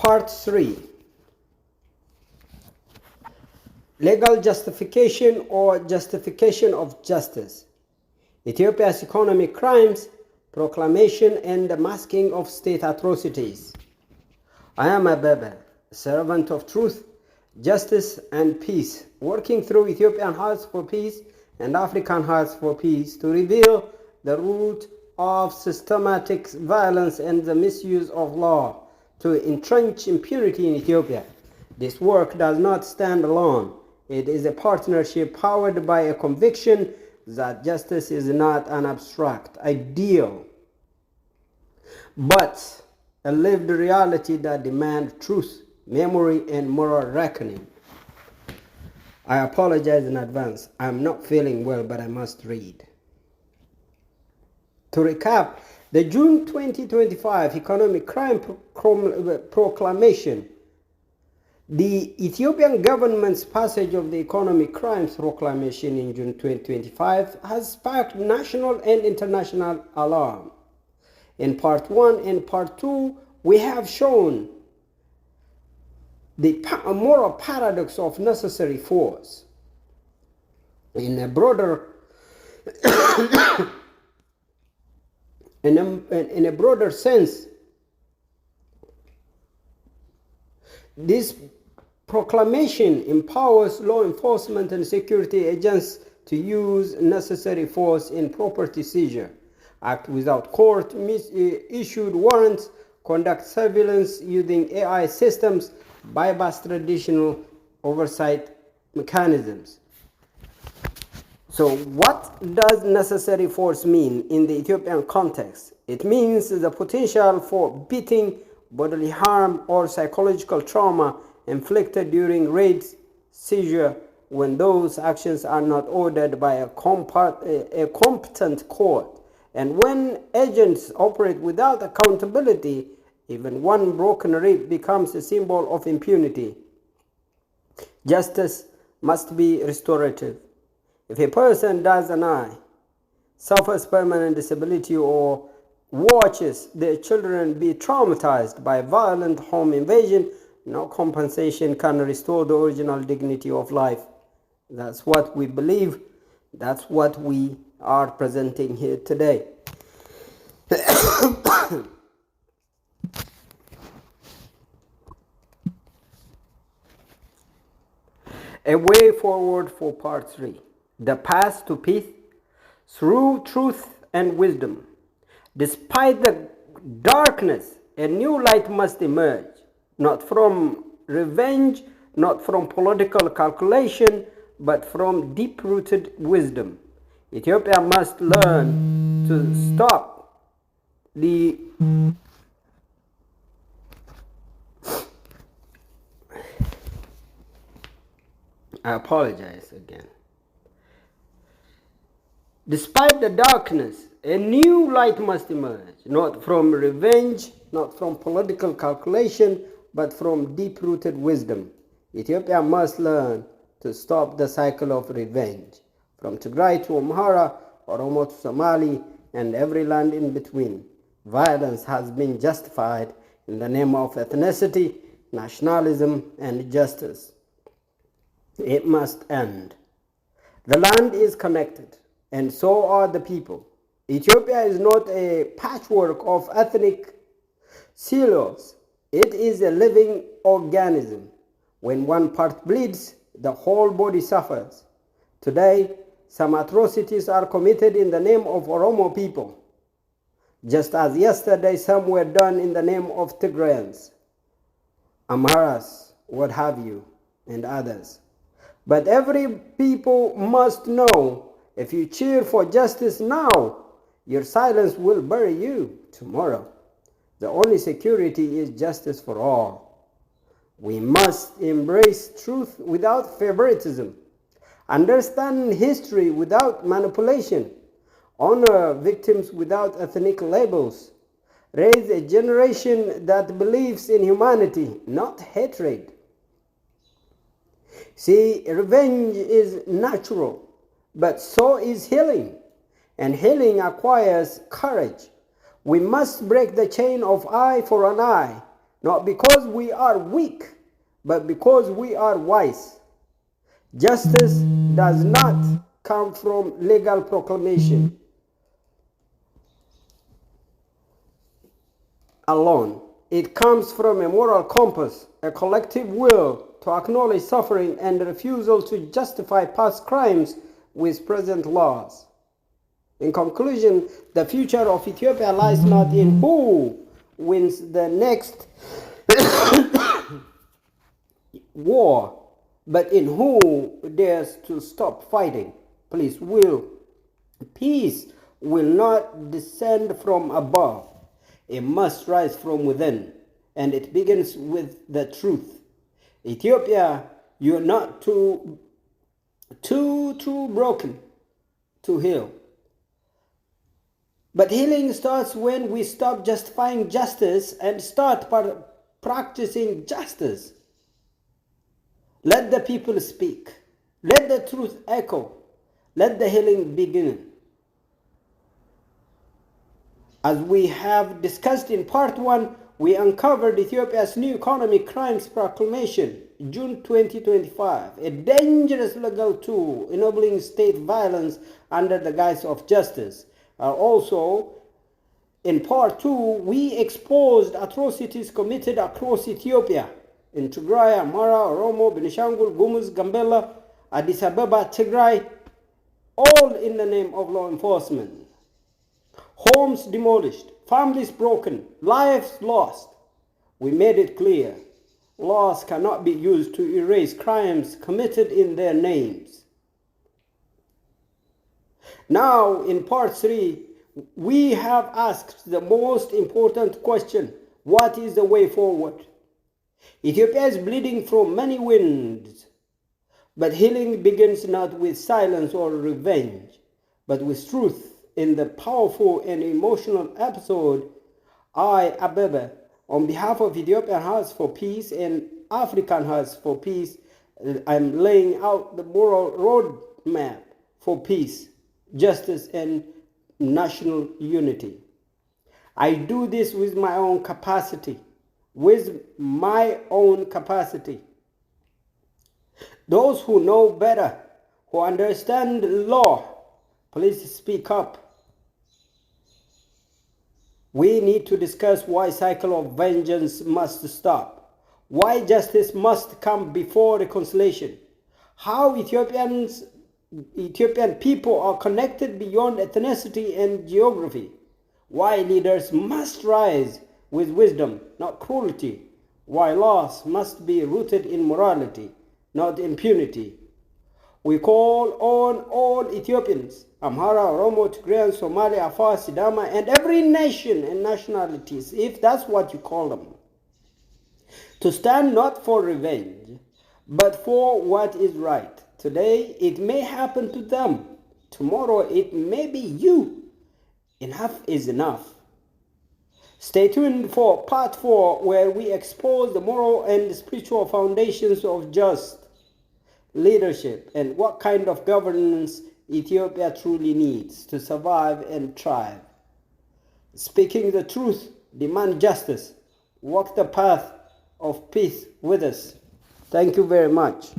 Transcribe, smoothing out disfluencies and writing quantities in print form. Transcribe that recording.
Part 3. Legal justification or justification of justice. Ethiopia's economic crimes, proclamation and the masking of state atrocities. I am Abebe, servant of truth, justice and peace, working through Ethiopian Hearts for Peace and African Hearts for Peace to reveal the root of systematic violence and the misuse of law to entrench impunity in Ethiopia. This work does not stand alone. It is a partnership powered by a conviction that justice is not an abstract ideal, but a lived reality that demands truth, memory, and moral reckoning. I apologize in advance. I'm not feeling well, but I must read. To recap, the June 2025 Economic Crime Proclamation, the Ethiopian government's passage of the Economic Crimes Proclamation in June 2025 has sparked national and international alarm. In Part 1 and Part 2, we have shown the moral paradox of necessary force. In a broader in a broader sense, this proclamation empowers law enforcement and security agents to use necessary force in property seizure, act without court issued warrants, conduct surveillance using AI systems, bypass traditional oversight mechanisms. So what does necessary force mean in the Ethiopian context? It means the potential for beating, bodily harm, or psychological trauma inflicted during raids, seizure, when those actions are not ordered by a competent court, and when agents operate without accountability. Even one broken rib becomes a symbol of impunity. Justice must be restorative. If a person does an eye, suffers permanent disability, or watches their children be traumatized by violent home invasion, no compensation can restore the original dignity of life. That's what we believe. That's what we are presenting here today. A way forward for Part 3. The path to peace through truth and wisdom. Despite the darkness, a new light must emerge, not from revenge, not from political calculation, but from deep-rooted wisdom. Ethiopia must learn to stop the I apologize again. Despite the darkness, a new light must emerge, not from revenge, not from political calculation, but from deep-rooted wisdom. Ethiopia must learn to stop the cycle of revenge. From Tigrayan to Amhara, Oromo to Somali, and every land in between, violence has been justified in the name of ethnicity, nationalism, and justice. It must end. The land is connected, and so are the people. Ethiopia is not a patchwork of ethnic silos. It is a living organism. When one part bleeds, the whole body suffers. Today, some atrocities are committed in the name of Oromo people, just as yesterday some were done in the name of Tigrayans, Amharas, what have you, and others. But every people must know, if you cheer for justice now, your silence will bury you tomorrow. The only security is justice for all. We must embrace truth without favoritism, understand history without manipulation, honor victims without ethnic labels, raise a generation that believes in humanity, not hatred. See, revenge is natural, but so is healing, and healing acquires courage. We must break the chain of eye for an eye, not because we are weak, but because we are wise. Justice does not come from legal proclamation alone. It comes from a moral compass, a collective will to acknowledge suffering and a refusal to justify past crimes with present laws. In conclusion, the future of Ethiopia lies not in who wins the next war, but in who dares to stop fighting. Peace will not descend from above. It must rise from within, and it begins with the truth. Ethiopia, you're not too broken to heal. But healing starts when we stop justifying justice and start practicing justice. Let the people speak. Let the truth echo. Let the healing begin. As we have discussed in part 1, we uncovered Ethiopia's new economic crimes proclamation, June 2025, a dangerous legal tool enabling state violence under the guise of justice. Also, in part 2, we exposed atrocities committed across Ethiopia in Tigrayan, Amhara, Oromo, Benishangul, Gumuz, Gambela, Addis Ababa, Tigray, all in the name of law enforcement. Homes demolished, families broken, lives lost. We made it clear, laws cannot be used to erase crimes committed in their names. Now, in part 3, we have asked the most important question: what is the way forward? Ethiopia is bleeding from many winds, but healing begins not with silence or revenge, but with truth. In the powerful and emotional episode, I, Abebe, on behalf of Ethiopian Hearts for Peace and African Hearts for Peace, I'm laying out the moral roadmap for peace, justice, and national unity. I do this with my own capacity. Those who know better, who understand law, please speak up. We need to discuss why cycle of vengeance must stop, why justice must come before reconciliation, how Ethiopian people are connected beyond ethnicity and geography, why leaders must rise with wisdom, not cruelty, why laws must be rooted in morality, not impunity. We call on all Ethiopians, Amhara, Oromo, Tigrayan, Somali, Afar, Sidama, and every nation and nationalities, if that's what you call them, to stand not for revenge, but for what is right. Today, it may happen to them. Tomorrow, it may be you. Enough is enough. Stay tuned for part 4, where we expose the moral and spiritual foundations of just leadership and what kind of governance Ethiopia truly needs to survive and thrive. Speaking the truth, demand justice, walk the path of peace with us. Thank you very much.